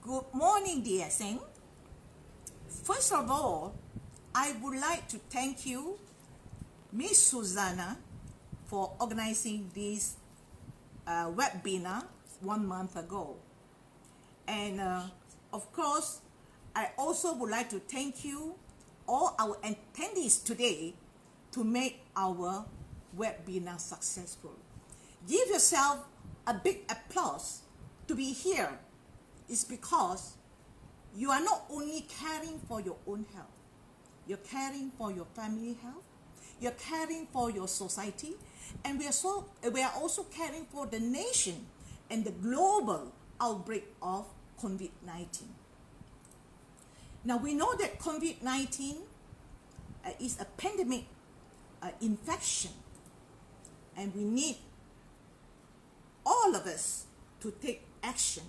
Good morning, dear Singh. First of all, I would like to thank you, Miss Susanna, for organizing this webinar 1 month ago. And of course, I also would like to thank you, all our attendees today, to make our webinar successful. Give yourself a big applause to be here. It's because you are not only caring for your own health, you're caring for your family health, you're caring for your society, and we are also caring for the nation and the global outbreak of COVID-19. Now we know that COVID-19 is a pandemic infection, and we need all of us to take action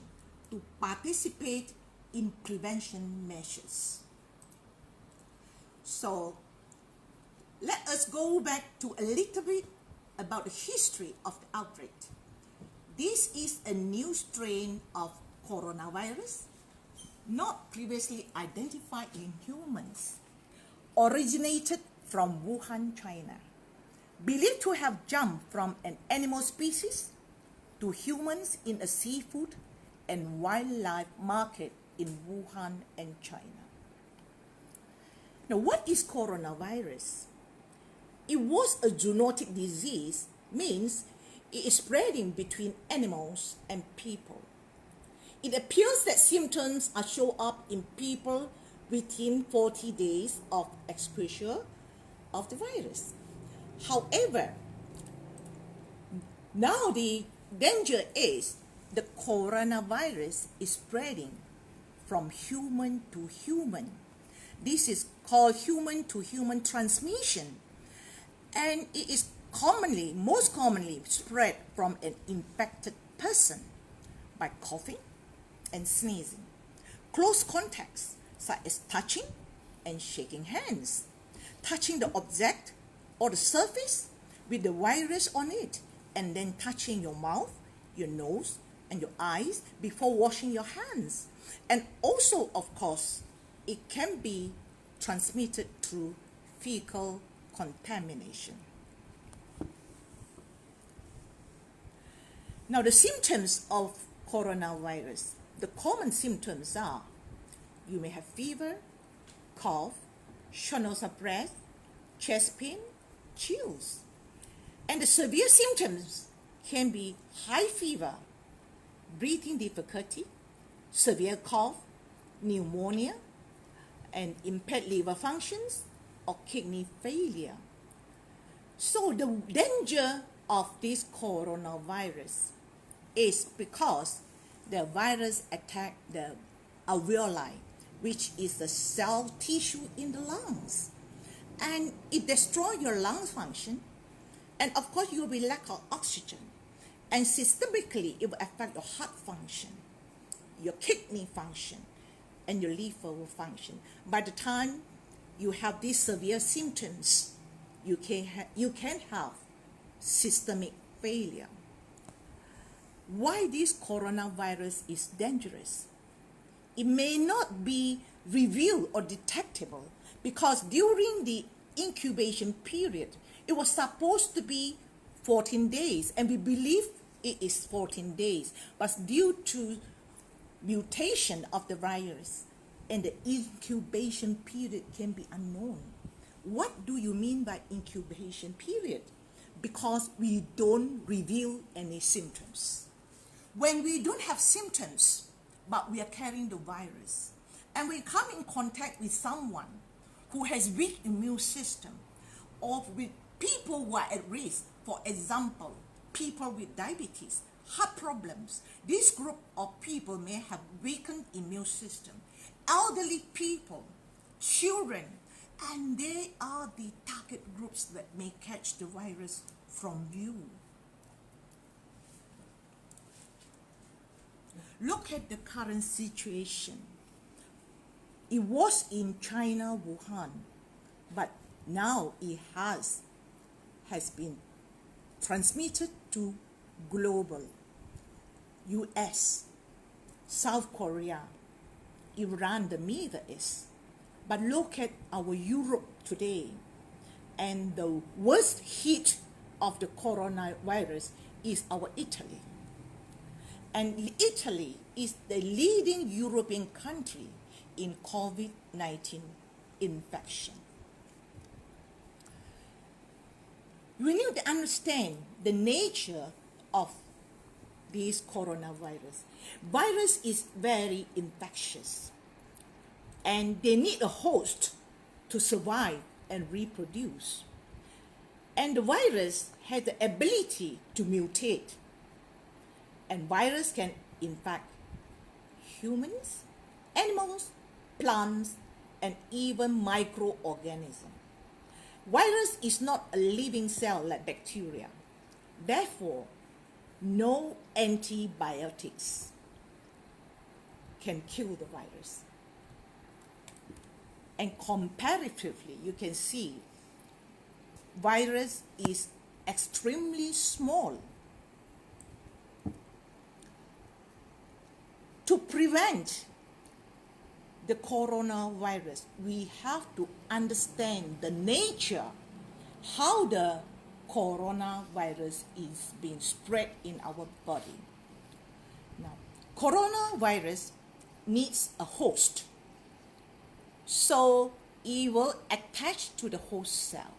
to participate in prevention measures. So let us go back to a little bit about the history of the outbreak. This is a new strain of coronavirus, not previously identified in humans, originated from Wuhan, China, believed to have jumped from an animal species to humans in a seafood and wildlife market in Wuhan and China. Now, what is coronavirus? It was a zoonotic disease, means it is spreading between animals and people. It appears that symptoms are show up in people within 40 days of exposure of the virus. However, now the danger is the coronavirus is spreading from human to human. This is called human-to-human transmission, and it is most commonly spread from an infected person by coughing and sneezing, close contacts such as touching and shaking hands, touching the object or the surface with the virus on it, and then touching your mouth, your nose, and your eyes before washing your hands. And also, of course, it can be transmitted through fecal contamination. Now, the symptoms of coronavirus, the common symptoms are you may have fever, cough, shortness of breath, chest pain, chills. And the severe symptoms can be high fever, breathing difficulty, severe cough, pneumonia, and impaired liver functions or kidney failure. So the danger of this coronavirus is because the virus attack the alveoli, which is the cell tissue in the lungs, and it destroys your lung function, and of course you will be lack of oxygen. And systemically, it will affect your heart function, your kidney function, and your liver will function. By the time you have these severe symptoms, you can have systemic failure. Why this coronavirus is dangerous? It may not be revealed or detectable because during the incubation period, it was supposed to be 14 days, and we believe it is 14 days, but due to mutation of the virus and the incubation period can be unknown. What do you mean by incubation period? Because we don't reveal any symptoms. When we don't have symptoms, but we are carrying the virus, and we come in contact with someone who has weak immune system, or with people who are at risk, for example, people with diabetes, heart problems. This group of people may have weakened immune system. Elderly people, children, and they are the target groups that may catch the virus from you. Look at the current situation. It was in China, Wuhan, but now it has been transmitted to global. US, South Korea, Iran, the Middle East. But look at our Europe today, and the worst hit of the coronavirus is our Italy. And Italy is the leading European country in COVID-19 infection. We need to understand the nature of this coronavirus. Virus is very infectious, and they need a host to survive and reproduce. And the virus has the ability to mutate. And virus can infect humans, animals, plants, and even microorganisms. Virus is not a living cell like bacteria. Therefore, no antibiotics can kill the virus. And comparatively, you can see virus is extremely small. To prevent the coronavirus, we have to understand the nature, how the coronavirus is being spread in our body. Now, coronavirus needs a host, so it will attach to the host cell.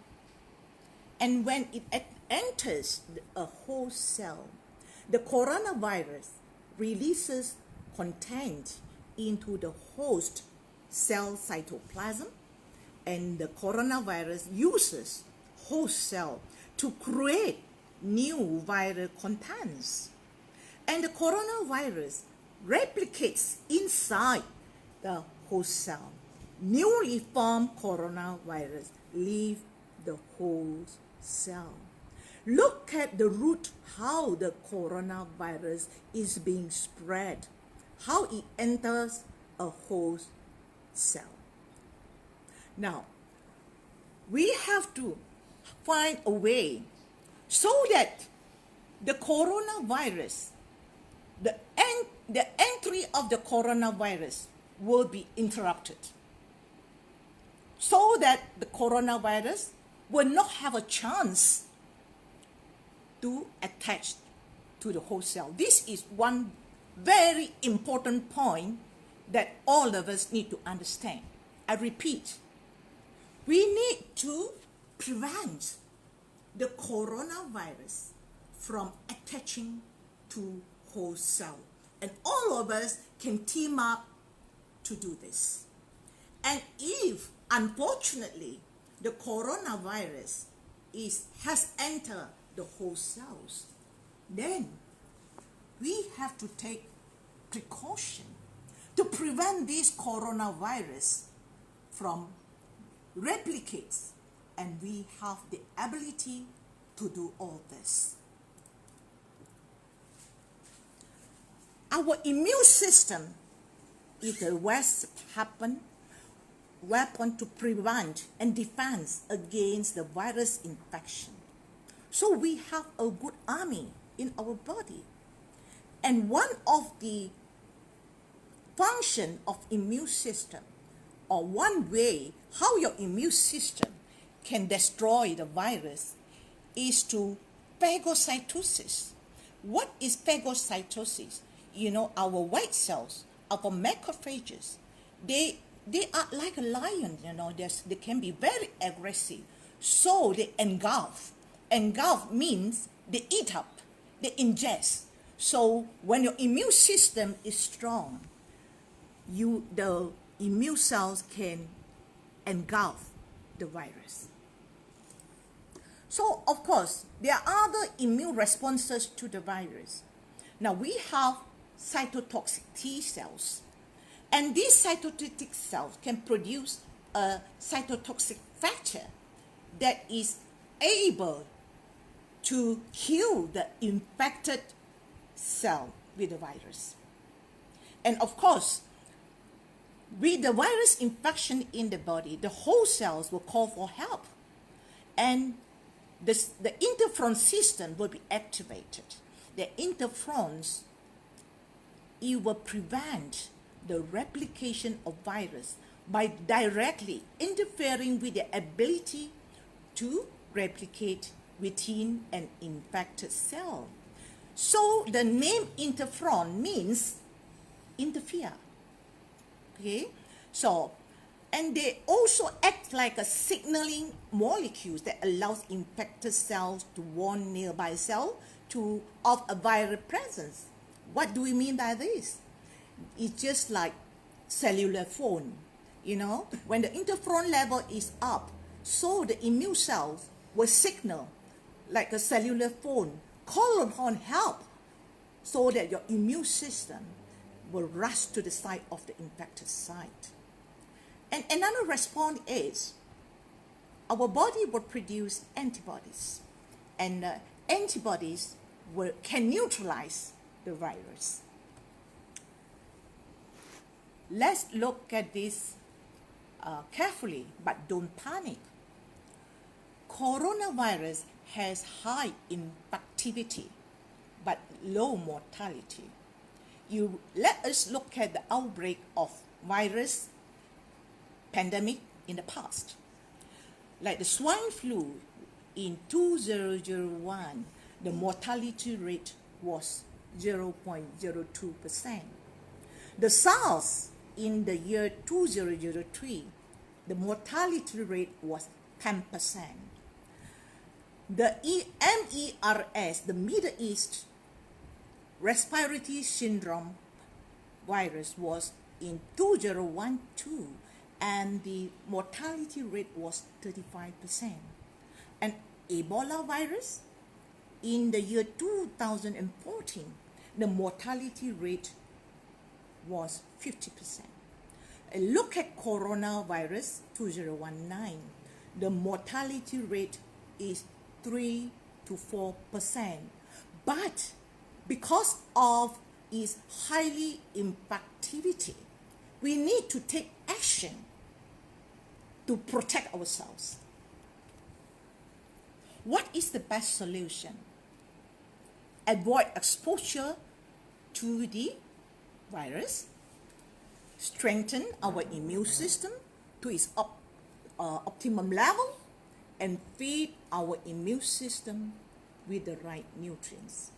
And when it enters a host cell, the coronavirus releases content into the host cell cytoplasm, and the coronavirus uses host cell to create new viral contents. And the coronavirus replicates inside the host cell. Newly formed coronavirus leave the host cell. Look at the route, how the coronavirus is being spread, how it enters a host cell. Now, we have to find a way so that the coronavirus, the entry of the coronavirus will be interrupted, so that the coronavirus will not have a chance to attach to the host cell. This is one very important point that all of us need to understand. I repeat, we need to prevent the coronavirus from attaching to host cell. And all of us can team up to do this. And if, unfortunately, the coronavirus has entered the host cells, then we have to take precaution to prevent this coronavirus from replicates, and we have the ability to do all this. Our immune system is the best weapon to prevent and defend against the virus infection. So we have a good army in our body. And one of the function of immune system, or one way how your immune system can destroy the virus, is to phagocytosis. What is phagocytosis? You know, our white cells, our macrophages, they are like a lion, you know, they can be very aggressive. So they engulf. Engulf means they eat up, they ingest. So when your immune system is strong, the immune cells can engulf the virus. So of course, there are other immune responses to the virus. Now we have cytotoxic T cells. And these cytotoxic cells can produce a cytotoxic factor that is able to kill the infected cell with the virus. And of course, with the virus infection in the body, the host cells will call for help. And the interferon system will be activated. The interferons, it will prevent the replication of virus by directly interfering with their ability to replicate within an infected cell. So the name interferon means interfere. Okay, so and they also act like a signaling molecules that allows infected cells to warn nearby cell of a viral presence. What do we mean by this? It's just like cellular phone, when the interferon level is up, so the immune cells will signal like a cellular phone, call upon help, so that your immune system will rush to the site of the infected site. And another response is our body will produce antibodies, and antibodies can neutralize the virus. Let's look at this carefully, but don't panic. Coronavirus has high infectivity but low mortality. Let us look at the outbreak of virus pandemic in the past. Like the swine flu in 2001, the mortality rate was 0.02%. The SARS in the year 2003, the mortality rate was 10%. The MERS, the Middle East Respiratory Syndrome virus, was in 2012, and the mortality rate was 35%. And Ebola virus in the year 2014, the mortality rate was 50%. And look at coronavirus 2019, the mortality rate is 3 to 4%. But because of its highly infectivity, we need to take action to protect ourselves. What is the best solution? Avoid exposure to the virus, strengthen our immune system to its optimum level, and feed our immune system with the right nutrients.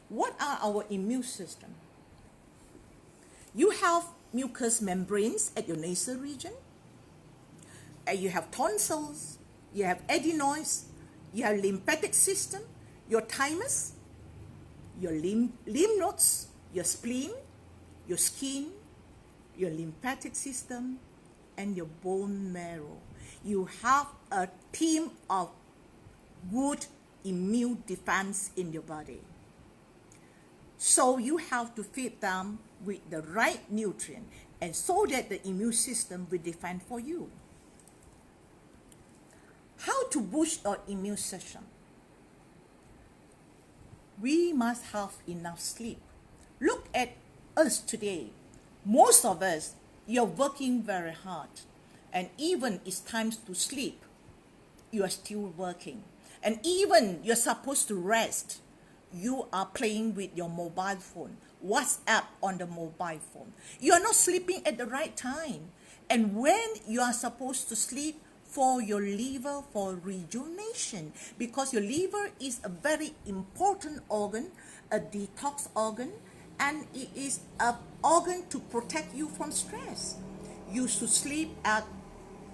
What are our immune system? You have mucous membranes at your nasal region, and you have tonsils, you have adenoids, you have lymphatic system, your thymus, your lymph nodes, your spleen, your skin, your lymphatic system, and your bone marrow. You have a team of good immune defense in your body. So you have to feed them with the right nutrient, and so that the immune system will defend for you. How to boost our immune system? We must have enough sleep. Look at us today. Most of us, you're working very hard, and even it's time to sleep, you are still working. And even you're supposed to rest, you are playing with your mobile phone, WhatsApp on the mobile phone. You are not sleeping at the right time. And when you are supposed to sleep, for your liver, for rejuvenation, because your liver is a very important organ, a detox organ, and it is an organ to protect you from stress. You should sleep at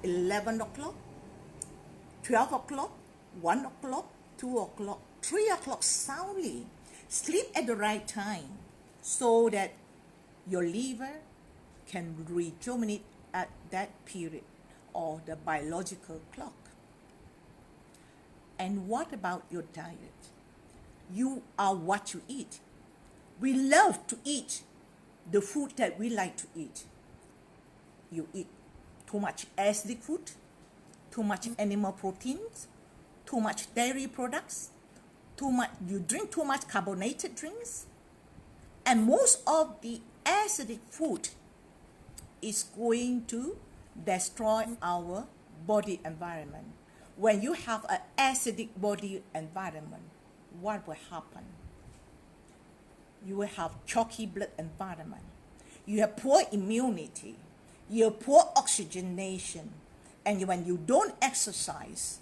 11 o'clock, 12 o'clock, 1 o'clock, 2 o'clock, 3 o'clock soundly. Sleep at the right time so that your liver can rejuvenate at that period, or the biological clock. And what about your diet? You are what you eat. We love to eat the food that we like to eat. You eat too much acidic food, too much animal proteins, too much dairy products, you drink too much carbonated drinks, and most of the acidic food is going to destroy our body environment. When you have an acidic body environment, what will happen? You will have chalky blood environment. you have poor immunity, you have poor oxygenation, and when you don't exercise,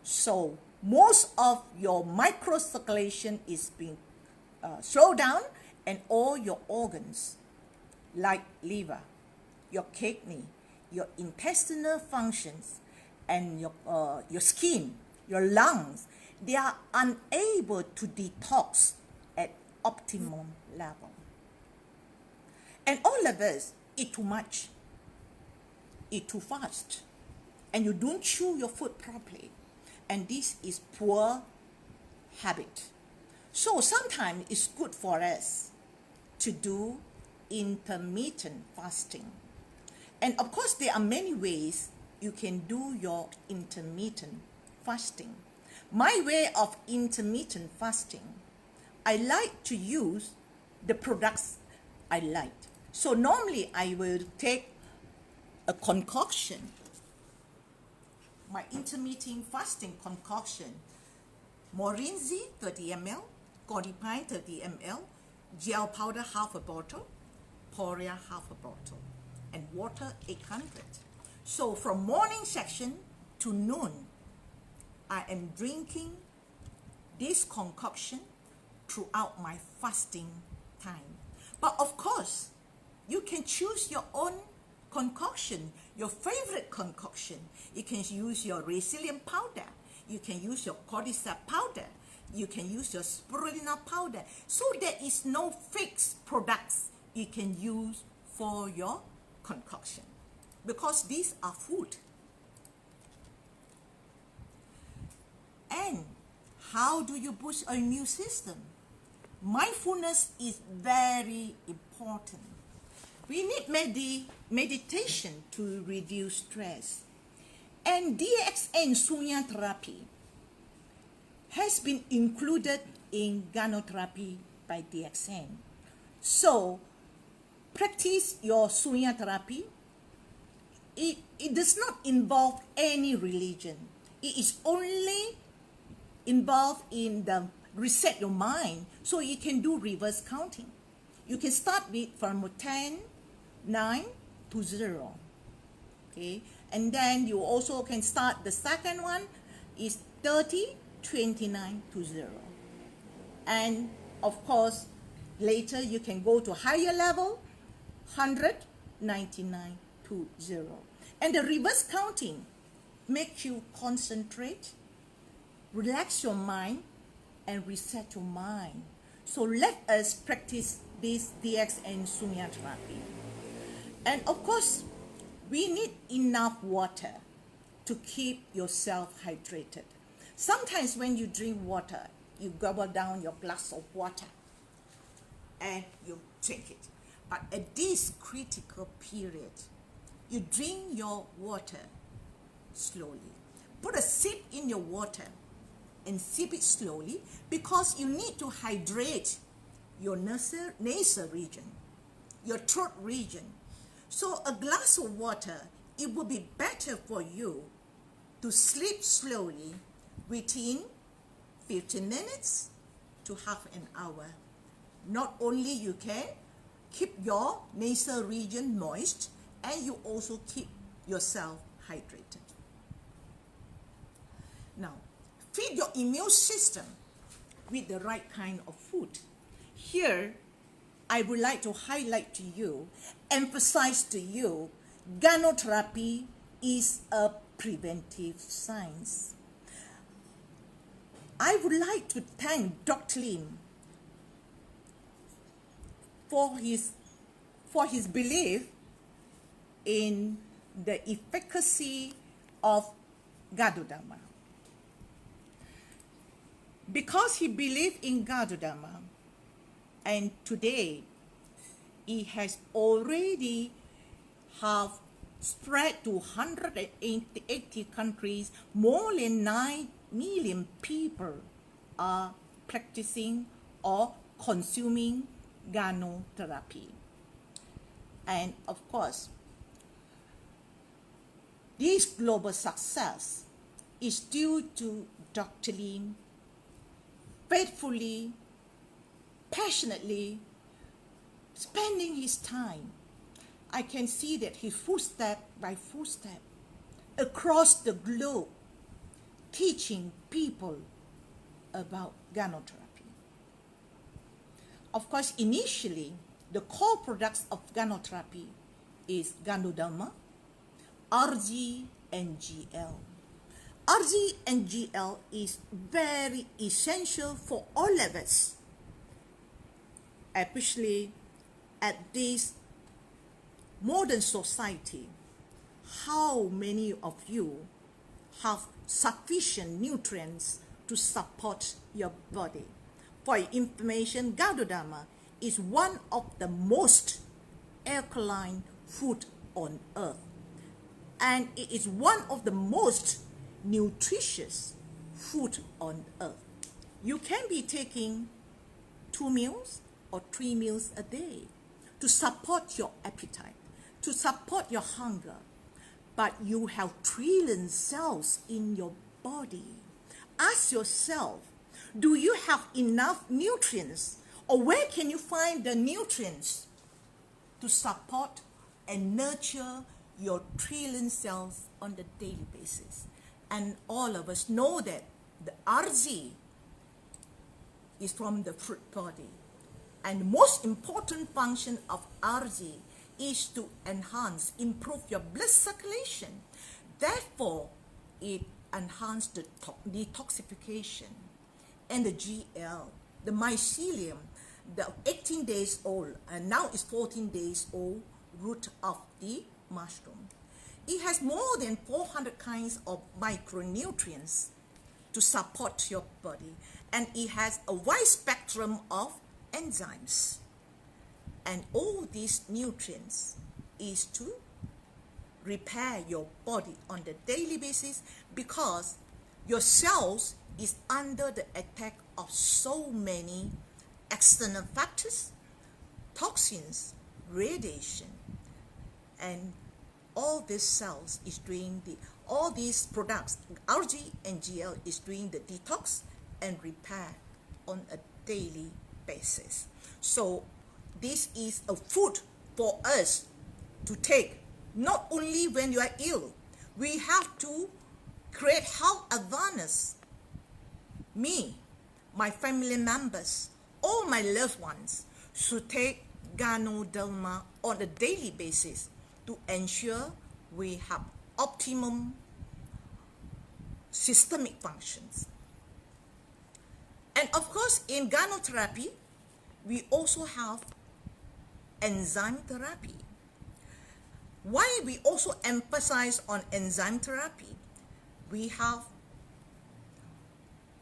so most of your microcirculation is being slowed down, and all your organs like liver, your kidney, your intestinal functions, and your skin, your lungs, they are unable to detox at optimum level. And all of us eat too much, eat too fast, and you don't chew your food properly. And this is poor habit. So sometimes it's good for us to do intermittent fasting. And of course, there are many ways you can do your intermittent fasting. My way of intermittent fasting, I like to use the products I like. So normally I will take a concoction, my intermittent fasting concoction, Morinzi 30 ml, Codipine 30 ml, gel powder half a bottle, Poria half a bottle, and water 800. So from morning section to noon, I am drinking this concoction throughout my fasting time. But of course, you can choose your own concoction, your favorite concoction. You can use your resilient powder. You can use your cordyceps powder. You can use your spirulina powder. So there is no fixed products you can use for your concoction, because these are food. And how do you boost your immune system? Mindfulness is very important. We need meditation to reduce stress. And DXN Sunya therapy has been included in Ganotherapy by DXN. So practice your Sunya therapy. It does not involve any religion. It is only involved in the reset your mind, so you can do reverse counting. You can start with from 10, 9 to 0. Okay, and then you also can start the second one is 30, 29 to 0. And of course, later you can go to higher level, 100, 99 to 0. And the reverse counting makes you concentrate, relax your mind, and reset your mind. So let us practice this DXN Sunya therapy. And of course, we need enough water to keep yourself hydrated. Sometimes when you drink water, you gobble down your glass of water and you drink it. But at this critical period, you drink your water slowly. Put a sip in your water and sip it slowly, because you need to hydrate your nasal region, your throat region. So a glass of water, it will be better for you to sleep slowly within 15 minutes to half an hour. Not only you can keep your nasal region moist, and you also keep yourself hydrated. Now, feed your immune system with the right kind of food. Here, I would like to highlight to you, emphasize to you, Ganotherapy is a preventive science. I would like to thank Dr. Lim for his belief in the efficacy of Gadodama. Because he believed in Gadodama, and today it has already have spread to 180 countries. More than 9 million people are practicing or consuming Ganotherapy. And of course, this global success is due to Dr. Lim faithfully, passionately spending his time I can see that he footstep by footstep across the globe teaching people about Ganotherapy. Of course, initially, the core products of Ganotherapy is Ganoderma, RG, and GL. RG and GL is very essential for all of us, especially at this modern society. How many of you have sufficient nutrients to support your body? For your information, Ganoderma is one of the most alkaline food on earth, and it is one of the most nutritious food on earth. You can be taking 2 meals or 3 meals a day to support your appetite, to support your hunger, but you have trillion cells in your body. Ask yourself, do you have enough nutrients, or where can you find the nutrients to support and nurture your trillion cells on a daily basis? And all of us know that the RG is from the fruit body. And the most important function of RG is to enhance, improve your blood circulation. Therefore, it enhances the detoxification. And the GL, the mycelium, the 18 days old, and now it's 14 days old root of the mushroom. It has more than 400 kinds of micronutrients to support your body, and it has a wide spectrum of enzymes. And all these nutrients is to repair your body on the daily basis, because your cells is under the attack of so many external factors, toxins, radiation, and all these cells is doing all these products, RG and GL, is doing the detox and repair on a daily basis. So this is a food for us to take, not only when you are ill. We have to create health awareness. Me, my family members, all my loved ones should take Ganoderma on a daily basis to ensure we have optimum systemic functions. And of course, in Ganotherapy, we also have enzyme therapy. Why we also emphasize on enzyme therapy? We have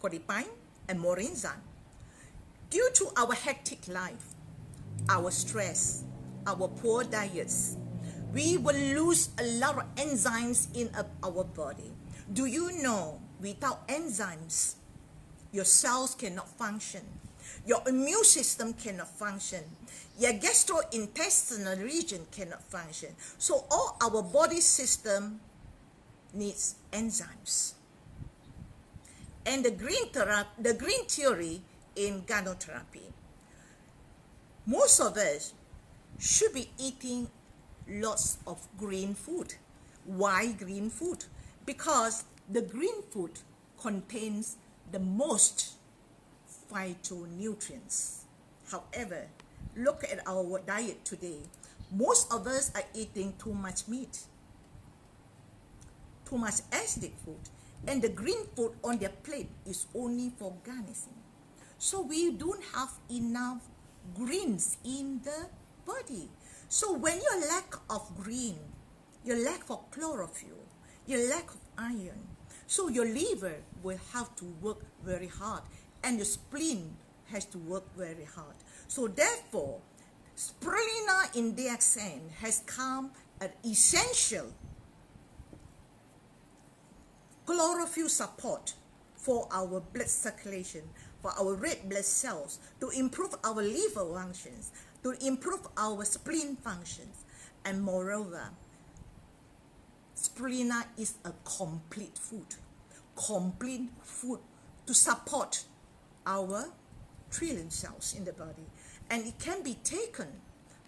codipine and more enzyme. Due to our hectic life, our stress, our poor diets, we will lose a lot of enzymes in our body. Do you know, without enzymes, your cells cannot function, your immune system cannot function, your gastrointestinal region cannot function. So all our body system needs enzymes. And the green theory in Ganotherapy, most of us should be eating lots of green food. Why green food? Because the green food contains the most phytonutrients. However, look at our diet today. Most of us are eating too much meat, too much acidic food, and the green food on their plate is only for garnishing. So we don't have enough greens in the body. So when you lack of green, you lack of chlorophyll, you lack of iron, so your liver will have to work very hard, and your spleen has to work very hard. So therefore, spirulina indexin has come an essential chlorophyll support for our blood circulation, for our red blood cells, to improve our liver functions, to improve our spleen functions. And moreover, spirulina is a complete food to support our trillion cells in the body. And it can be taken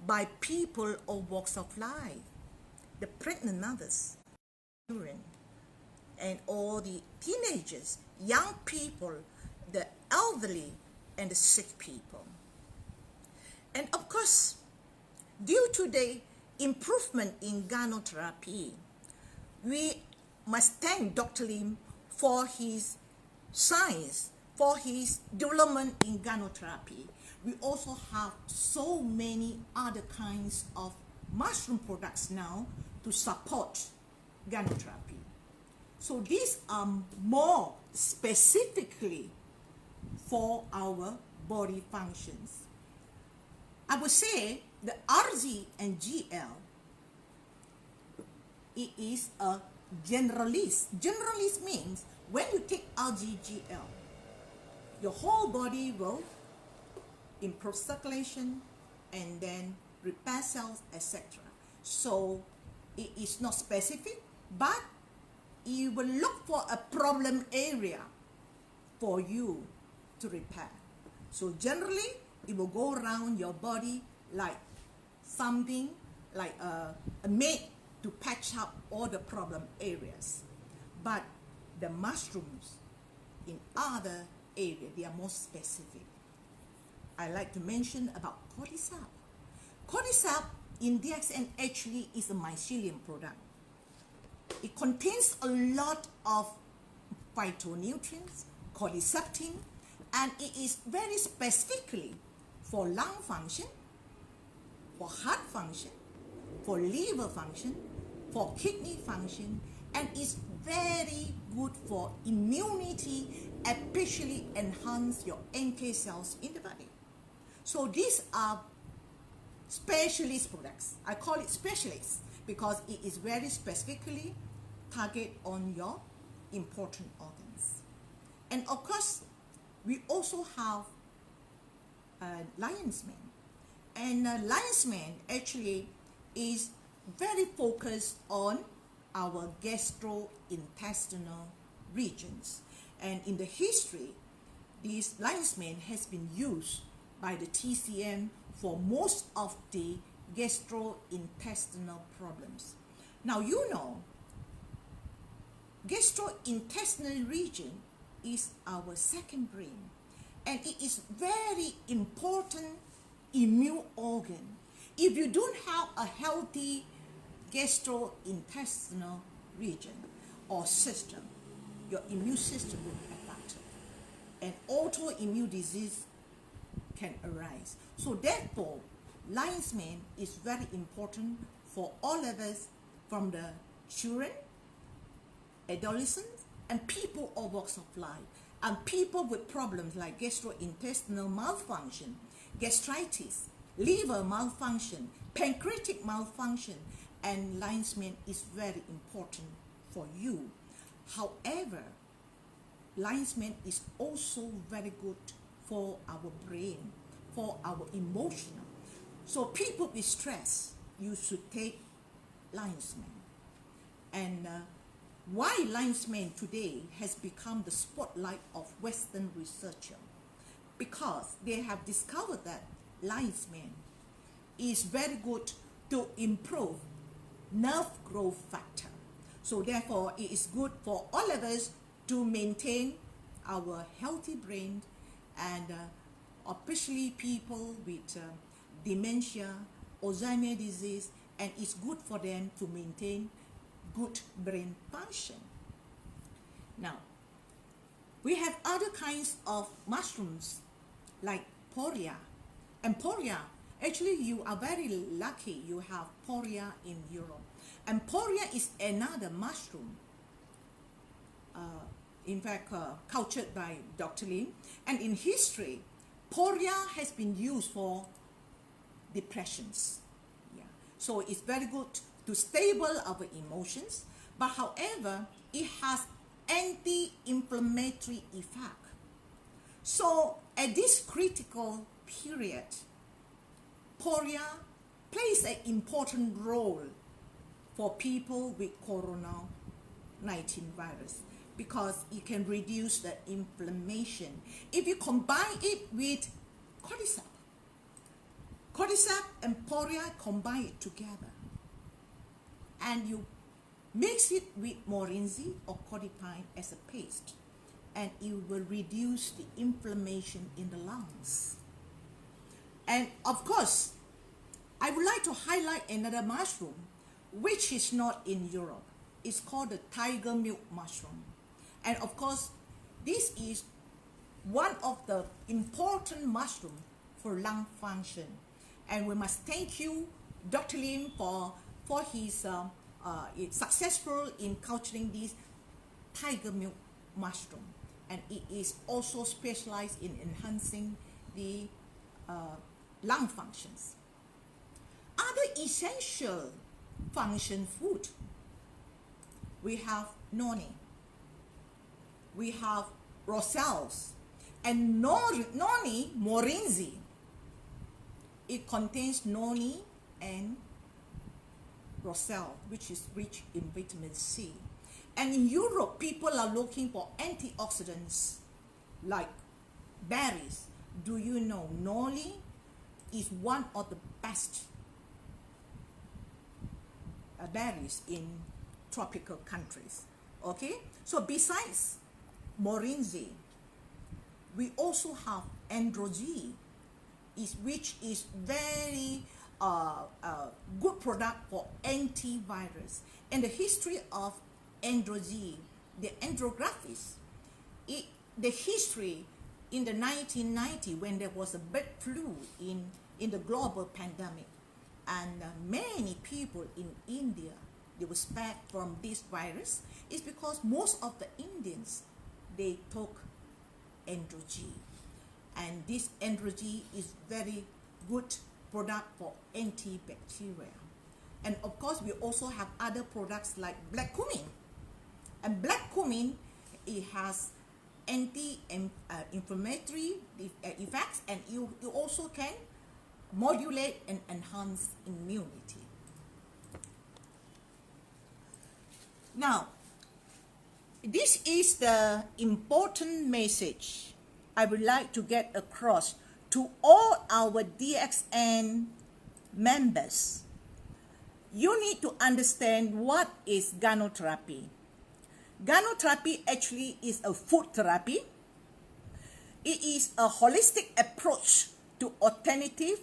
by people of walks of life, the pregnant mothers, children, and all the teenagers, young people, the elderly, and the sick people. And of course, due to the improvement in Ganotherapy, we must thank Dr. Lim for his science, for his development in Ganotherapy. We also have so many other kinds of mushroom products now to support Ganotherapy. So these are more specifically for our body functions. I would say the RG and GL, it is a generalist. Generalist means when you take RGGL, your whole body will improve circulation and then repair cells, etc. So it is not specific, but you will look for a problem area for you to repair. So generally, it will go around your body like something like a maid to patch up all the problem areas. But the mushrooms in other areas, they are more specific. I like to mention about cordyceps. Cordyceps in DXN actually is a mycelium product. It contains a lot of phytonutrients, cordycepin, and it is very specifically for lung function, for heart function, for liver function, for kidney function, and is very good for immunity, especially enhance your NK cells in the body. So these are specialist products. I call it specialist because it is very specifically target on your important organs. And of course, we also have lion's mane. And lion's mane actually is very focused on our gastrointestinal regions. And in the history, this lion's mane has been used by the TCM for most of the gastrointestinal problems. Now you know, gastrointestinal region is our second brain, and it is very important immune organ. If you don't have a healthy gastrointestinal region or system, your immune system will be affected, and autoimmune disease can arise. So therefore, lion's mane is very important for all of us, from the children, adolescents, and people of walks of life, and people with problems like gastrointestinal malfunction, gastritis, liver malfunction, pancreatic malfunction, and lion's mane is very important for you. However, lion's mane is also very good for our brain, for our emotional. So people with stress, you should take lion's mane. And why lion's mane today has become the spotlight of Western researchers? Because they have discovered that lion's mane is very good to improve nerve growth factor. So therefore, it is good for all of us to maintain our healthy brain, and especially people with dementia, Alzheimer's disease, and it's good for them to maintain good brain function. Now, we have other kinds of mushrooms like poria. And poria, actually you are very lucky you have poria in Europe. And poria is another mushroom, in fact, cultured by Dr. Lim. And in history, poria has been used for depressions. Yeah. So it's very good to stable our emotions, but however, it has anti-inflammatory effect. So at this critical period, poria plays an important role for people with Covid-19 virus, because it can reduce the inflammation. If you combine it with cordyceps, Cordyceps and poria combine it together, and you mix it with morinzi or codipine as a paste, and it will reduce the inflammation in the lungs. And of course, I would like to highlight another mushroom which is not in Europe. It's called the tiger milk mushroom. And of course, this is one of the important mushrooms for lung function. And we must thank you, Dr. Lim, for his successful in culturing this tiger milk mushroom. And it is also specialized in enhancing the lung functions. Other essential function food, we have noni, we have roselles, and noni morinzi. It contains noni and roselle, which is rich in vitamin C. And in Europe, people are looking for antioxidants like berries. Do you know noni is one of the best berries in tropical countries? Okay, so besides morinzi, we also have androgy, which is very good product for antivirus. And the history of androgy, the andrographis, the history in the 1990 when there was a bird flu in the global pandemic, and many people in India, they were spared from this virus, is because most of the Indians, they took androgy. And this androgy is very good product for antibacterial. And of course, we also have other products like black cumin. And black cumin, it has anti-inflammatory effects, and you also can modulate and enhance immunity. Now, this is the important message I would like to get across to all our DXN members. You need to understand what is ganotherapy. Ganotherapy actually is a food therapy. It is a holistic approach to alternative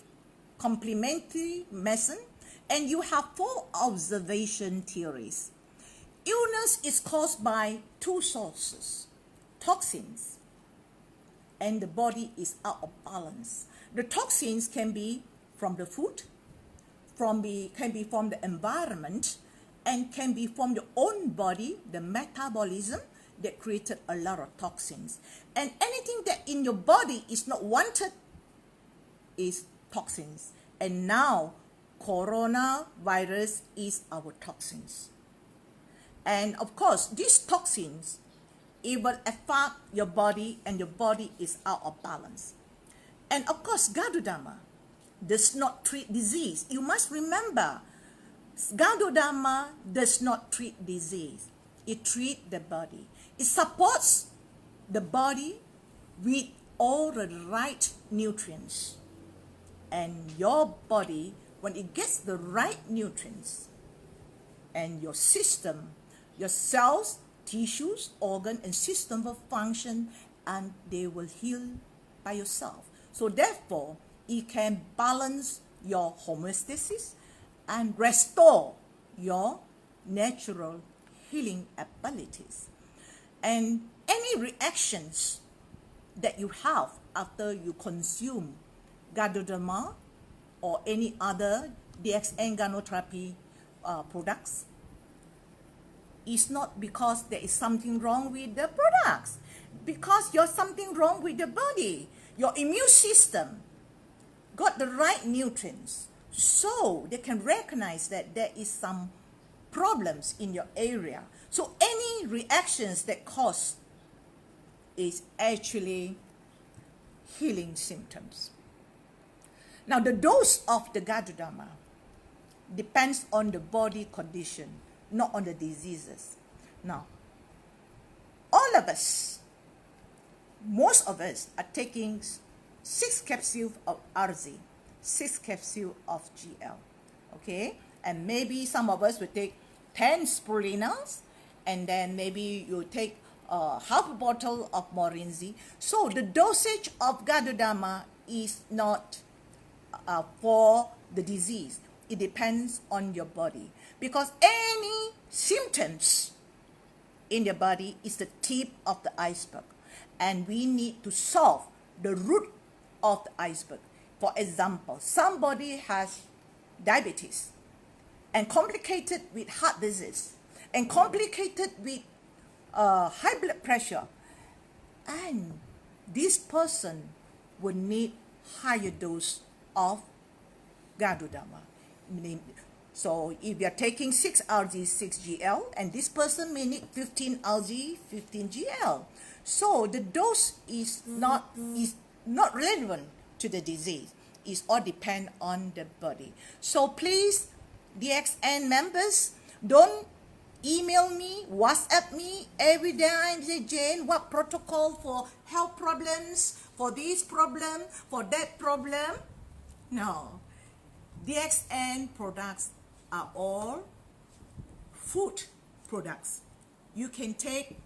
complementary medicine, and you have 4 observation theories. Illness is caused by 2 sources, toxins, and the body is out of balance. The toxins can be from the food, can be from the environment, and can be from your own body, the metabolism that created a lot of toxins. And anything that in your body is not wanted is toxins. And now coronavirus is our toxins. And of course, these toxins, it will affect your body, and your body is out of balance. And of course, Ganoderma does not treat disease. You must remember, Ganoderma does not treat disease. It treats the body. It supports the body with all the right nutrients. And your body, when it gets the right nutrients, and your system, your cells, tissues, organ, and system will function, and they will heal by yourself. So therefore, it can balance your homeostasis and restore your natural healing abilities. And any reactions that you have after you consume Ganoderma or any other DXN Ganotherapy products, is not because there is something wrong with the products, because there's something wrong with the body. Your immune system got the right nutrients, so they can recognize that there is some problems in your area. So any reactions that cause is actually healing symptoms. Now, the dose of the Ganoderma depends on the body condition, not on the diseases. Now, all of us, most of us are taking 6 capsules of RZ 6 capsules of GL, okay? And maybe some of us will take 10 spirulinas, and then maybe you take half a bottle of Morinzi. So the dosage of Ganoderma is not for the disease. It depends on your body, because any symptoms in your body is the tip of the iceberg, and we need to solve the root of the iceberg. For example, somebody has diabetes and complicated with heart disease and complicated with high blood pressure, and this person will need higher dose of Ganoderma. So if you're taking 6 RG, 6 GL, and this person may need 15 RG, 15 GL. So the dose is not relevant to the disease. It all depends on the body. So please, DXN members, don't email me, WhatsApp me every day and say, Jane, what protocol for health problems, for this problem, for that problem? No. DXN products are all food products. You can take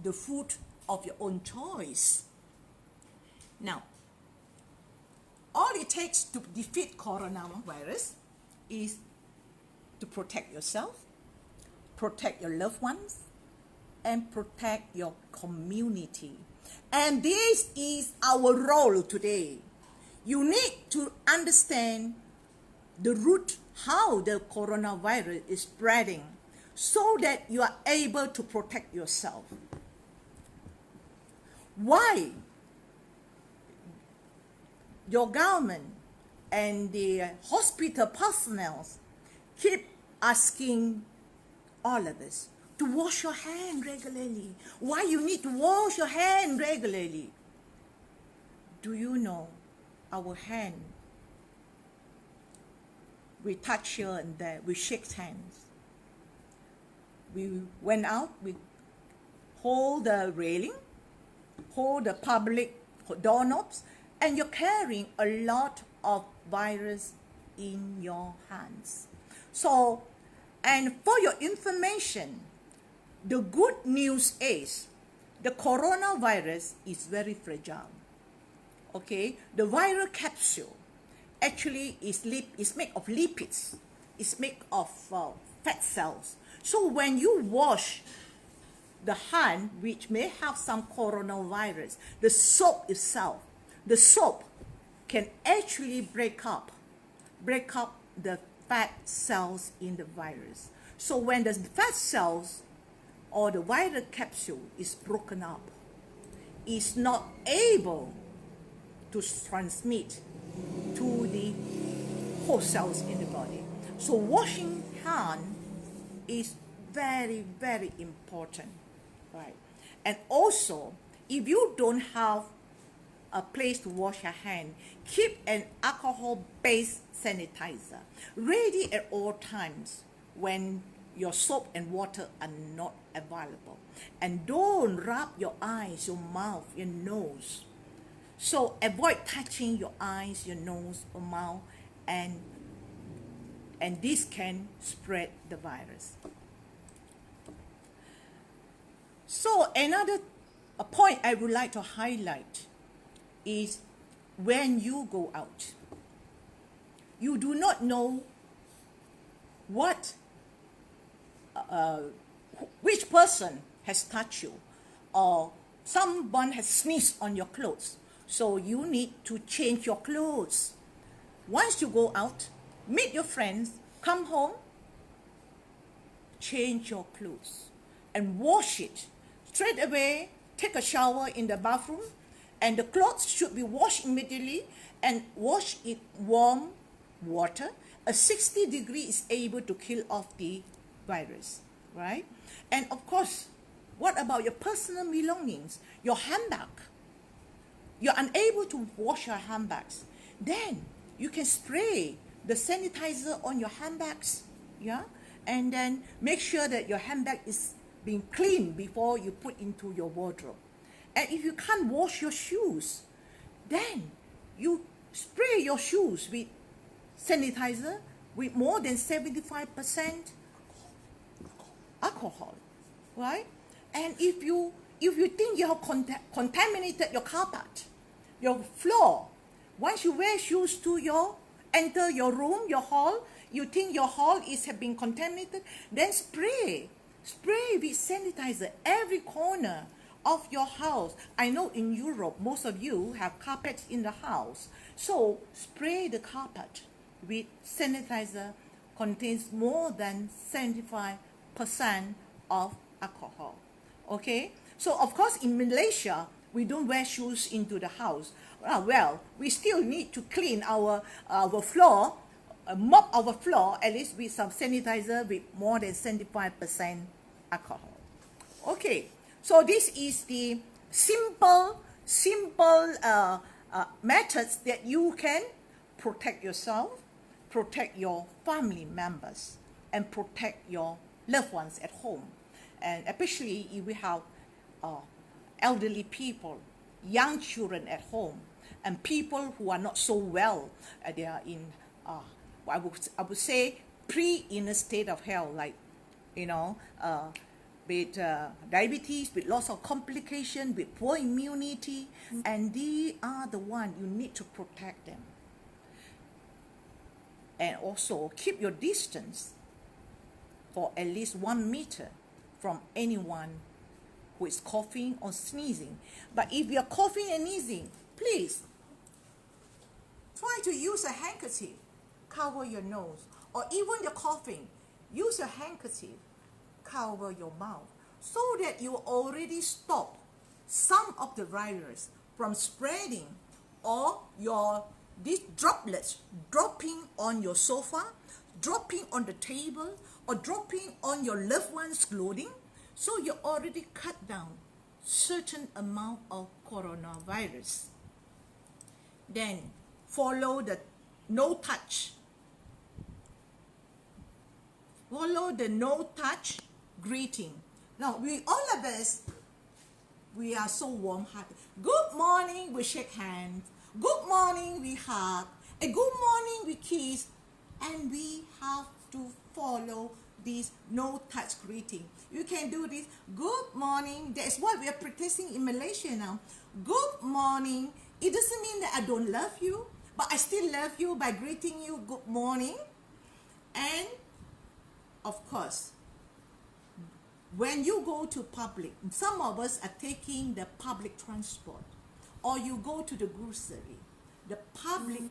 the food of your own choice. Now, all it takes to defeat coronavirus is to protect yourself, protect your loved ones, and protect your community. And this is our role today. You need to understand the root, how the coronavirus is spreading, so that you are able to protect yourself. Why your government and the hospital personnel keep asking all of us to wash your hand regularly? Why you need to wash your hand regularly? Do you know our hand, we touch here and there, we shake hands. We went out, we hold the railing, hold the public doorknobs, and you're carrying a lot of virus in your hands. So, and for your information, the good news is the coronavirus is very fragile. Okay, the viral capsule actually is made of lipids. It's made of fat cells. So when you wash the hand, which may have some coronavirus, the soap itself, the soap can actually break up the fat cells in the virus. So when the fat cells or the viral capsule is broken up, it's not able to transmit to the host cells in the body. So washing hand is very, very important, right? And also, if you don't have a place to wash your hand, keep an alcohol-based sanitizer ready at all times when your soap and water are not available. And don't rub your eyes, your mouth, your nose. So avoid touching your eyes, your nose, or mouth, and this can spread the virus. So another point I would like to highlight is when you go out, you do not know what which person has touched you, or someone has sneezed on your clothes. So you need to change your clothes. Once you go out, meet your friends, come home, change your clothes and wash it. Straight away, take a shower in the bathroom, and the clothes should be washed immediately, and wash it warm water. A 60 degree is able to kill off the virus, right? And of course, what about your personal belongings, your handbag? You're unable to wash your handbags, then you can spray the sanitizer on your handbags, yeah? And then make sure that your handbag is being cleaned before you put into your wardrobe. And if you can't wash your shoes, then you spray your shoes with sanitizer with more than 75% alcohol, right? And if you think you have contaminated your carpet, your floor, once you wear shoes to enter your room, your hall, you think your hall have been contaminated, then spray with sanitizer every corner of your house. I know in Europe, most of you have carpets in the house. So spray the carpet with sanitizer contains more than 75% of alcohol. Okay? So of course in Malaysia, we don't wear shoes into the house. Well, we still need to clean our floor, mop our floor, at least with some sanitizer with more than 75% alcohol. Okay, so this is the simple methods that you can protect yourself, protect your family members, and protect your loved ones at home. And especially if we have elderly people, young children at home, and people who are not so well. They are in, I would say, pre-inner state of health, like, with diabetes, with lots of complications, with poor immunity, and they are the one you need to protect them. And also keep your distance for at least 1 meter from anyone who is coughing or sneezing. But if you're coughing and sneezing, please try to use a handkerchief, cover your nose, or even you're coughing, use a handkerchief, cover your mouth, so that you already stop some of the virus from spreading, or these droplets dropping on your sofa, dropping on the table, or dropping on your loved one's clothing. So you already cut down certain amount of coronavirus. Then follow the no touch. Follow the no touch greeting. Now all of us, we are so warm-hearted. Good morning, we shake hands. Good morning, we hug. And good morning, we kiss. And we have to follow this no touch greeting. You can do this. Good morning. That's what we are practicing in Malaysia now. Good morning. It doesn't mean that I don't love you, but I still love you by greeting you good morning. And of course, when you go to public, some of us are taking the public transport, or you go to the grocery, the public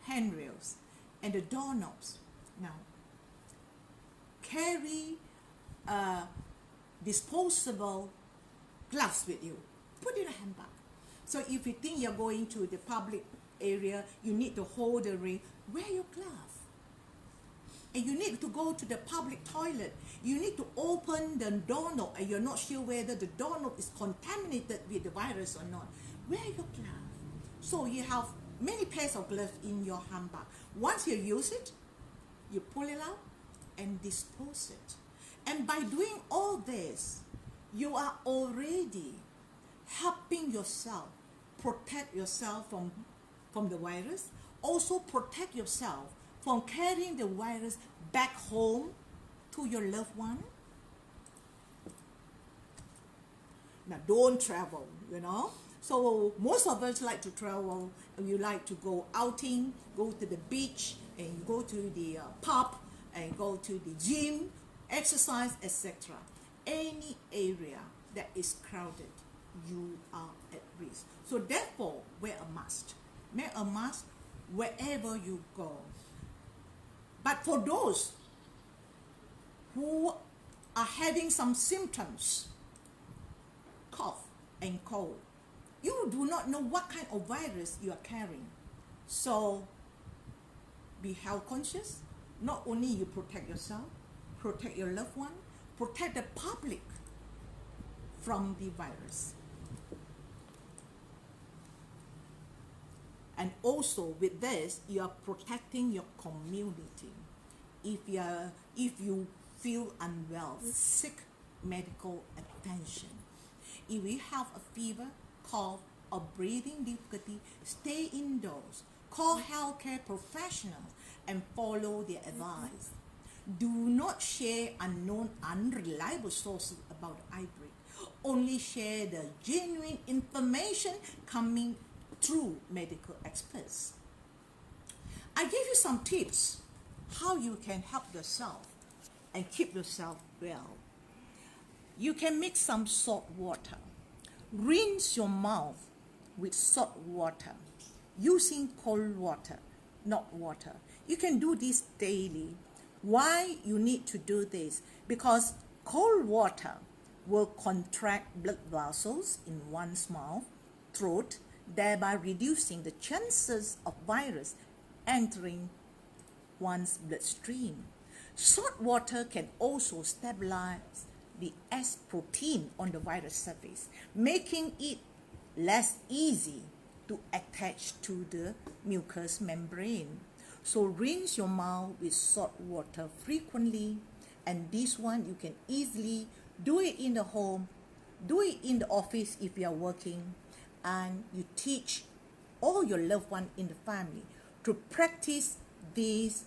handrails and the doorknobs. Now, carry disposable gloves with you. Put in a handbag. So if you think you're going to the public area, you need to hold the ring, wear your glove. And you need to go to the public toilet. You need to open the doorknob and you're not sure whether the doorknob is contaminated with the virus or not. Wear your glove. So you have many pairs of gloves in your handbag. Once you use it, you pull it out and dispose it. And by doing all this, you are already helping yourself, protect yourself from the virus, also protect yourself from carrying the virus back home to your loved one. Now, don't travel, So most of us like to travel, and we like to go outing, go to the beach, and go to the pub, and go to the gym, exercise, etc. Any area that is crowded, you are at risk. So therefore, wear a mask. Wear a mask wherever you go. But for those who are having some symptoms, cough and cold, you do not know what kind of virus you are carrying. So be health conscious. Not only you protect yourself, protect your loved one, protect the public from the virus. And also with this, you are protecting your community. If you feel unwell, seek medical attention. If you have a fever, cough, or breathing difficulty, stay indoors. Call healthcare professionals and follow their advice. Do not share unknown, unreliable sources about outbreak. Only share the genuine information coming through medical experts. I give you some tips how you can help yourself and keep yourself well. You can mix some salt water. Rinse your mouth with salt water using cold water, not water. You can do this daily. Why you need to do this? Because cold water will contract blood vessels in one's mouth, throat, thereby reducing the chances of virus entering one's bloodstream. Salt water can also stabilize the S protein on the virus surface, making it less easy to attach to the mucous membrane. So rinse your mouth with salt water frequently, and this one you can easily do it in the home, do it in the office if you are working, and you teach all your loved ones in the family to practice this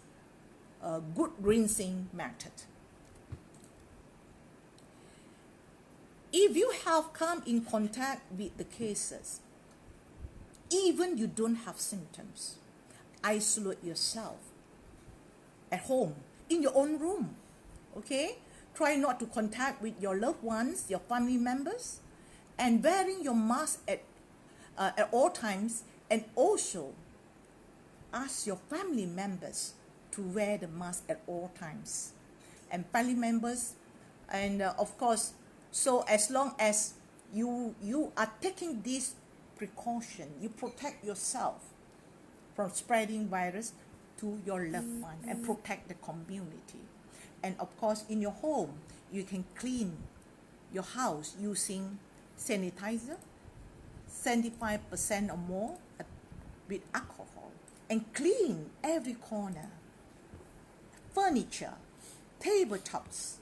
good rinsing method. If you have come in contact with the cases, even you don't have symptoms, isolate yourself at home, in your own room, okay? Try not to contact with your loved ones, your family members, and wearing your mask at all times, and also ask your family members to wear the mask at all times. And family members, and of course, so as long as you are taking this precaution, you protect yourself from spreading virus to your loved one and protect the community. And of course, in your home, you can clean your house using sanitizer, 75% or more with alcohol, and clean every corner, furniture, tabletops,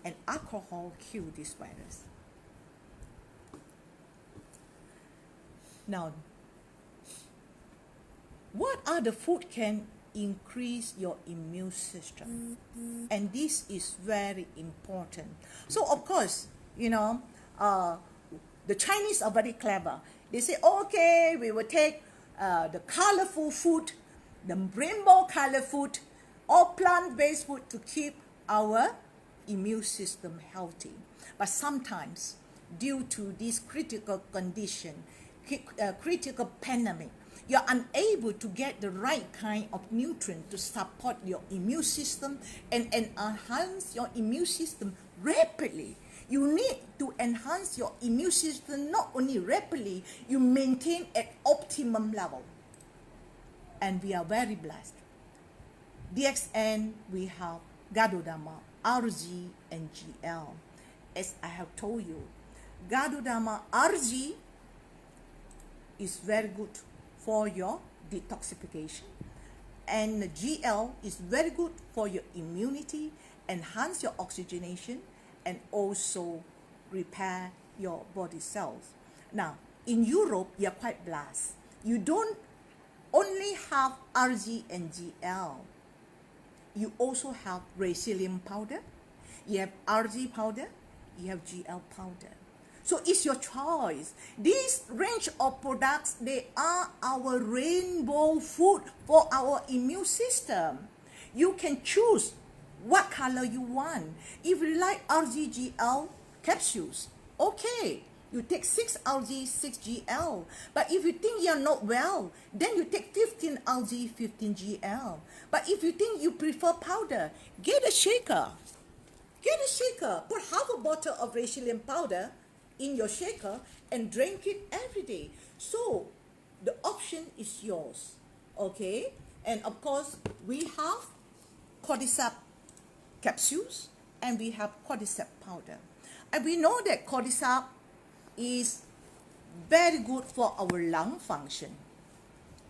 and alcohol kill this virus. Now, what are the food can increase your immune system? And this is very important. So of course, the Chinese are very clever. They say, okay, we will take the colorful food, the rainbow color food, or plant-based food to keep our immune system healthy. But sometimes, due to this critical condition, critical pandemic, you're unable to get the right kind of nutrient to support your immune system and enhance your immune system rapidly. You need to enhance your immune system not only rapidly, you maintain at optimum level. And we are very blessed. DXN, we have Ganotherapist, RG, and GL. As I have told you, Ganotherapist RG is very good for your detoxification, and the GL is very good for your immunity, enhance your oxygenation, and also repair your body cells. Now, in Europe, you're quite blessed. You don't only have RG and GL. You also have resilient powder. You have RG powder. You have GL powder. So it's your choice. This range of products, they are our rainbow food for our immune system. You can choose what color you want. If you like RGGL capsules, okay, you take 6 RG, 6 GL. But if you think you're not well, then you take 15 RG, 15 GL. But if you think you prefer powder, get a shaker. Get a shaker. Put half a bottle of resilient powder in your shaker and drink it every day. So the option is yours, okay? And of course, we have cordyceps capsules and we have cordyceps powder. And we know that cordyceps is very good for our lung function.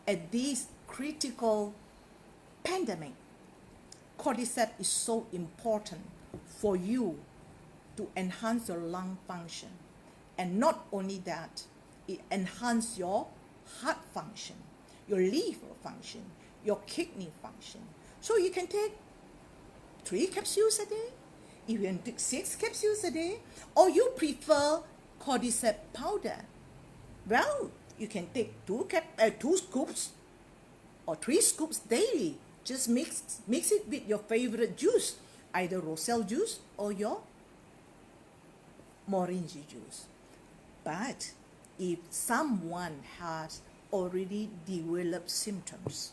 At this critical pandemic, cordyceps is so important for you to enhance your lung function. And not only that, it enhances your heart function. your liver function, your kidney function. So you can take 3 capsules a day, you can take 6 capsules a day, or you prefer cordyceps powder. Well, you can take 2 scoops or 3 scoops daily. Just mix it with your favorite juice, either roselle juice or your moringa juice. But if someone has already developed symptoms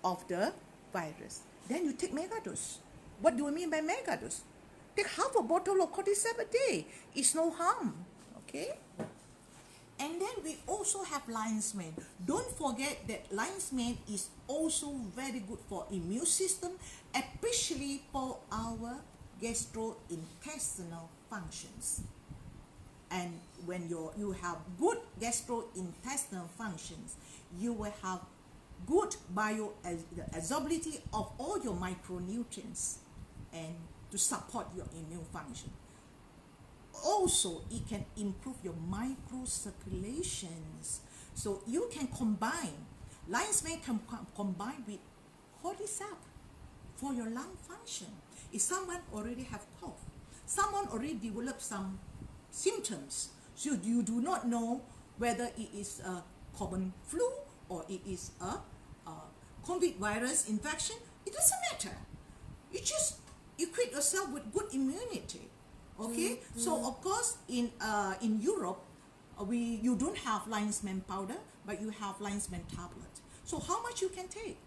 of the virus, then you take megadose. What do I mean by megadose? Take half a bottle of cordyceps a day. It's no harm, okay? And then we also have lion's mane. Don't forget that lion's mane is also very good for immune system, especially for our gastrointestinal functions. And when you have good gastrointestinal functions, you will have good bioabsorbability of all your micronutrients and to support your immune function. Also, it can improve your microcirculations. So you can combine, lion's mane can combine with cordyceps for your lung function. If someone already have cough, someone already developed some symptoms, so you do not know whether it is a common flu or it is a COVID virus infection, it doesn't matter. You just equip yourself with good immunity. Okay, so of course in Europe, you don't have lion's mane powder, but you have lion's mane tablet. So how much you can take?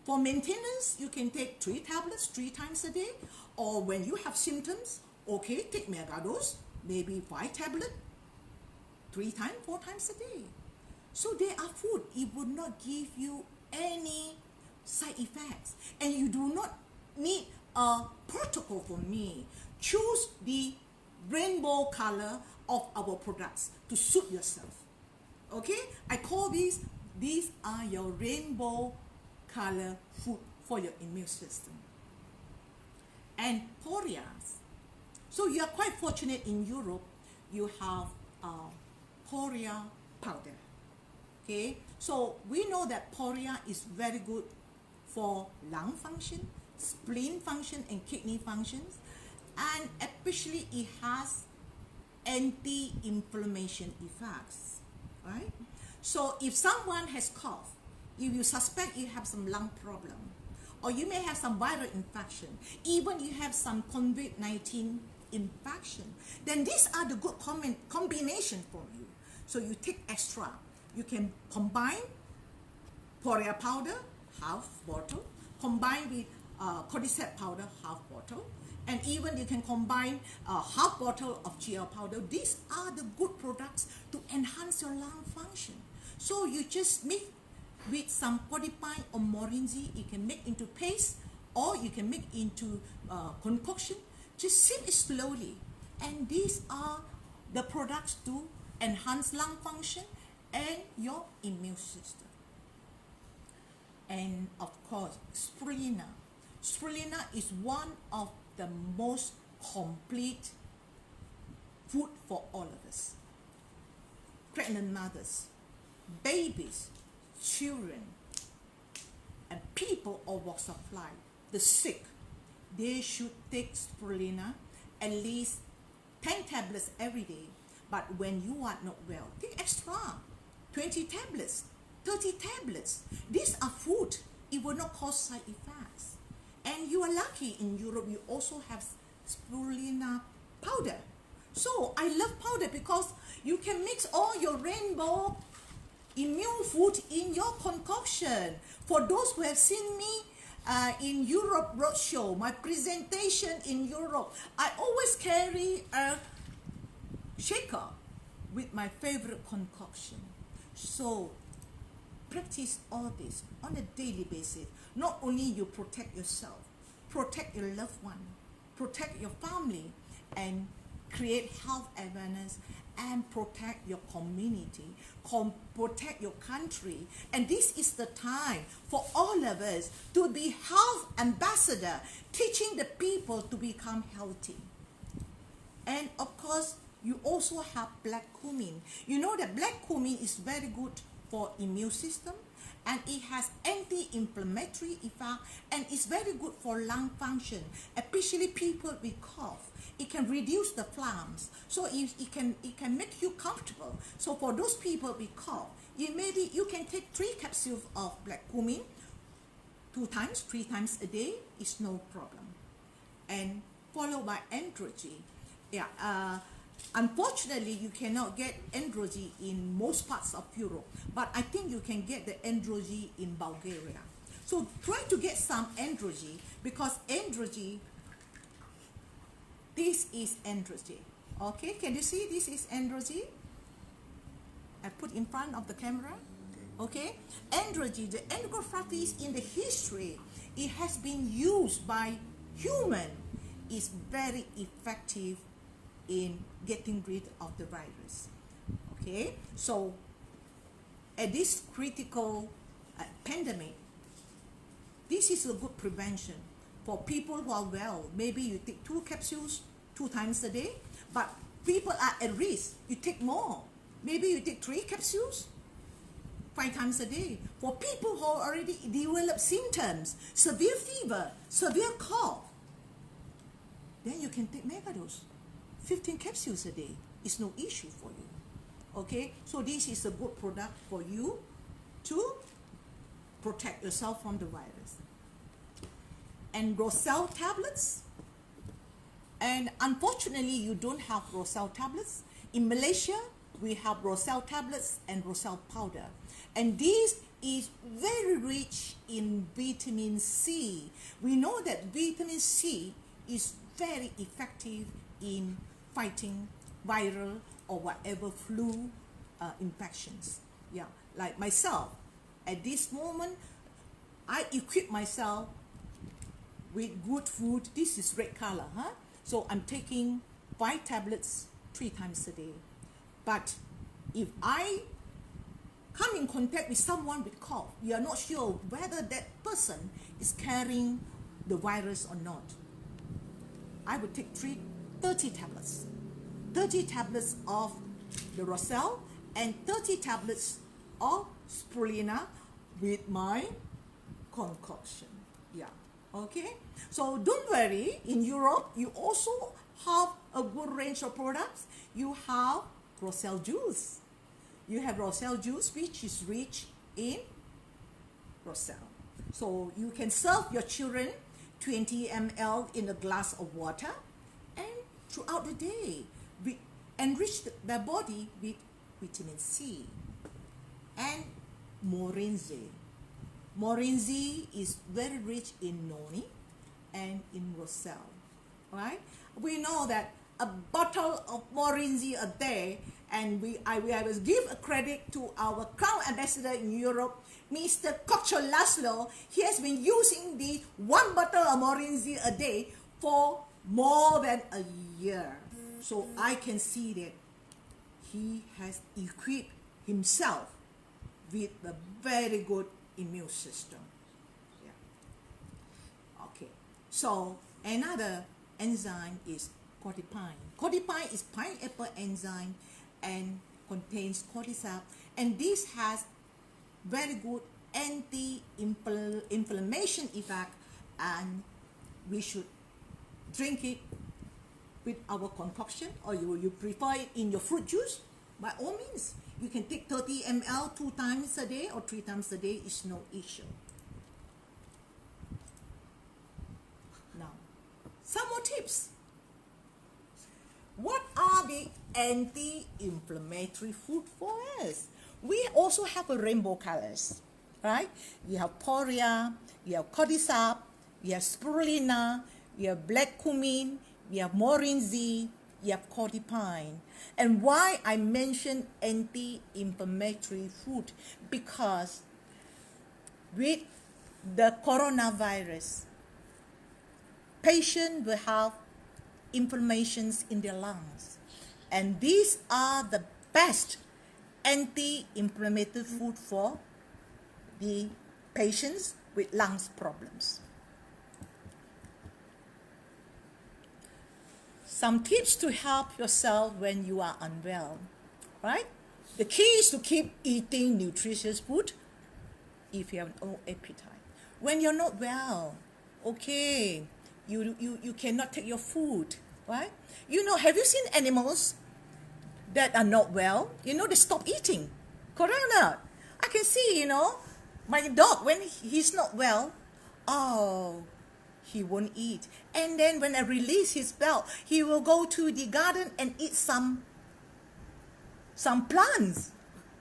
For maintenance, you can take 3 tablets 3 times a day, or when you have symptoms, okay, take megadose, maybe 5 tablets 3 times, 4 times a day. So they are food. It would not give you any side effects, and you do not need a protocol for me. Choose the rainbow color of our products to suit yourself. Okay, I call these are your rainbow color food for your immune system. And porias. So you are quite fortunate in Europe, you have poria powder. Okay, so we know that poria is very good for lung function, spleen function, and kidney functions. And especially it has anti-inflammation effects, right? So if someone has cough, if you suspect you have some lung problem, or you may have some viral infection, even you have some COVID-19 infection, then these are the good combination for you. So you take extra. You can combine poria powder, half bottle, combine with cordyceps powder, half bottle, and even you can combine half bottle of GL powder. These are the good products to enhance your lung function. So you just mix with some podipine or moringa. You can make into paste, or you can make into concoction. Just sip it slowly. And these are the products to enhance lung function and your immune system. And of course, spirulina. Spirulina is one of the most complete food for all of us. Pregnant mothers, babies, children, and people of walks of life, the sick, they should take spirulina at least 10 tablets every day. But when you are not well, take extra, 20 tablets, 30 tablets. These are food. It will not cause side effects. And you are lucky in Europe, you also have spirulina powder. So I love powder because you can mix all your rainbow immune food in your concoction. For those who have seen me in Europe Roadshow, my presentation in Europe, I always carry a shaker with my favorite concoction. So practice all this on a daily basis. Not only you protect yourself, protect your loved one, protect your family, and create health awareness, and protect your community, protect your country. And this is the time for all of us to be health ambassador, teaching the people to become healthy. And of course, you also have black cumin. You know that black cumin is very good for immune system, and it has anti-inflammatory effect, and it's very good for lung function, especially people with cough. It can reduce the phlegms, so it can make you comfortable. So for those people with cough, you can take 3 capsules of black cumin 3 times a day is no problem, and followed by androgy. Unfortunately, you cannot get androgy in most parts of Europe, but I think you can get the androgy in Bulgaria. So try to get some androgy, because androgy, this is androgy. Okay, can you see this is androgy? I put in front of the camera. Okay, androgy, the andrographis in the history, it has been used by human, is very effective in getting rid of the virus. Okay, so at this critical pandemic, this is a good prevention for people who are well. Maybe you take 2 capsules 2 times a day, but people are at risk, you take more. Maybe you take 3 capsules 5 times a day. For people who already develop symptoms, severe fever, severe cough, then you can take megadose, 15 capsules a day. It's no issue for you. Okay, so this is a good product for you to protect yourself from the virus. And Roselle tablets, and unfortunately you don't have Roselle tablets. In Malaysia, we have Roselle tablets and Roselle powder, and this is very rich in vitamin C. We know that vitamin C is very effective in fighting viral or whatever flu infections. Yeah, like myself, at this moment, I equip myself with good food. This is red color, huh? So I'm taking 5 tablets 3 times a day. But if I come in contact with someone with cough, you are not sure whether that person is carrying the virus or not, I would take 30 tablets. 30 tablets of the Roselle and 30 tablets of spirulina with my concoction. Yeah, okay? So don't worry, in Europe, you also have a good range of products. You have Roselle juice. You have Roselle juice, which is rich in Roselle. So you can serve your children 20 ml in a glass of water, and throughout the day, enrich their body with vitamin C. And Morinzi. Morinzi is very rich in noni and in Roselle, right? We know that a bottle of Morinzi a day, and I will give a credit to our Crown Ambassador in Europe, Mr. Kocho Laszlo. He has been using the 1 bottle of Morinzi a day for more than a year. So I can see that he has equipped himself with a very good immune system. Yeah. Okay. So another enzyme is cordypine. Cordypine is pineapple enzyme and contains cordyceps, and this has very good anti-inflammation effect, and we should drink it with our concoction, or you prefer it in your fruit juice. By all means, you can take 30 ml 2 times a day or 3 times a day, is no issue. Now, some more tips. What are the anti-inflammatory food for us? We also have a rainbow colors, right? You have poria, you have cordyceps, you have spirulina, you have black cumin, you have morinzi, you have cordypine. And why I mention anti-inflammatory food? Because with the coronavirus, patients will have inflammations in their lungs, and these are the best anti-inflammatory food for the patients with lungs problems. Some tips to help yourself when you are unwell, right? The key is to keep eating nutritious food if you have no appetite. When you're not well, okay, you cannot take your food, right? Have you seen animals that are not well? They stop eating. Correct or not? I can see, my dog, when he's not well, oh, he won't eat. And then when I release his belt, he will go to the garden and eat some plants,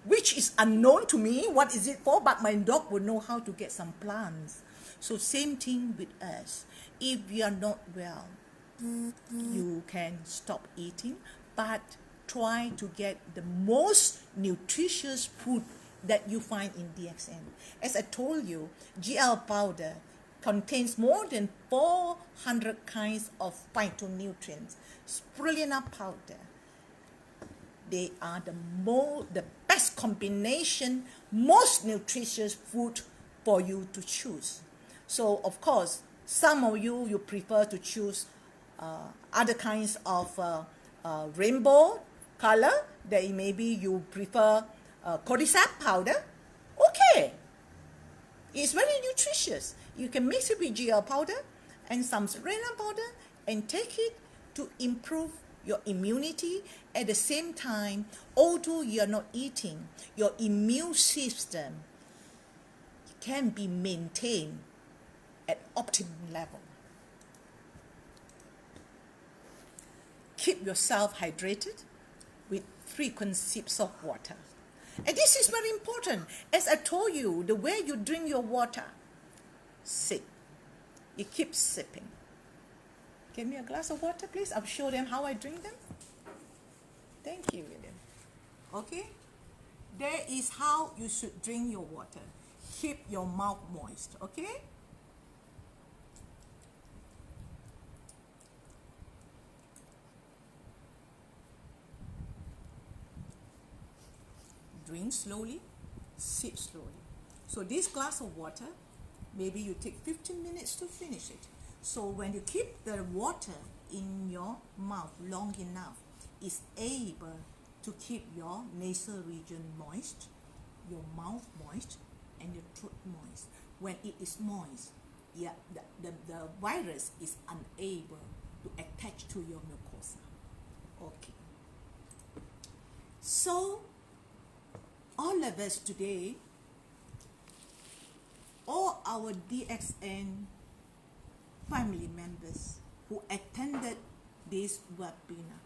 which is unknown to me. What is it for? But my dog will know how to get some plants. So same thing with us. If we are not well, you can stop eating, but try to get the most nutritious food that you find in DXN. As I told you, GL powder contains more than 400 kinds of phytonutrients. Spirulina powder, they are the best combination, most nutritious food for you to choose. So of course, some of you prefer to choose other kinds of rainbow color, that maybe you prefer cordyceps powder. Okay, it's very nutritious. You can mix it with GL powder and some spirulina powder and take it to improve your immunity. At the same time, although you are not eating, your immune system can be maintained at optimum level. Keep yourself hydrated with frequent sips of water. And this is very important. As I told you, the way you drink your water, sip. You keep sipping. Give me a glass of water, please. I'll show them how I drink them. Thank you, William. Okay? There is how you should drink your water. Keep your mouth moist, okay? Drink slowly, sip slowly. So this glass of water, maybe you take 15 minutes to finish it. So when you keep the water in your mouth long enough, it's able to keep your nasal region moist, your mouth moist, and your throat moist. When it is moist, the virus is unable to attach to your mucosa. Okay. So all of us today, all our DXN family members who attended this webinar,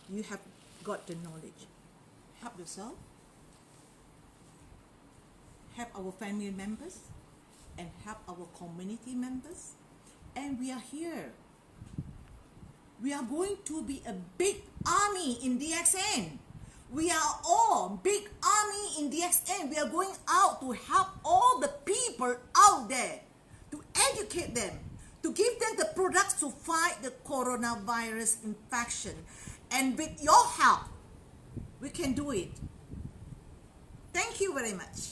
you have got the knowledge. Help yourself, help our family members, and help our community members. And we are here. We are going to be a big army in DXN. We are all big army in DXN. We are going out to help all the people out there, to educate them, to give them the products to fight the coronavirus infection. And with your help, we can do it. Thank you very much.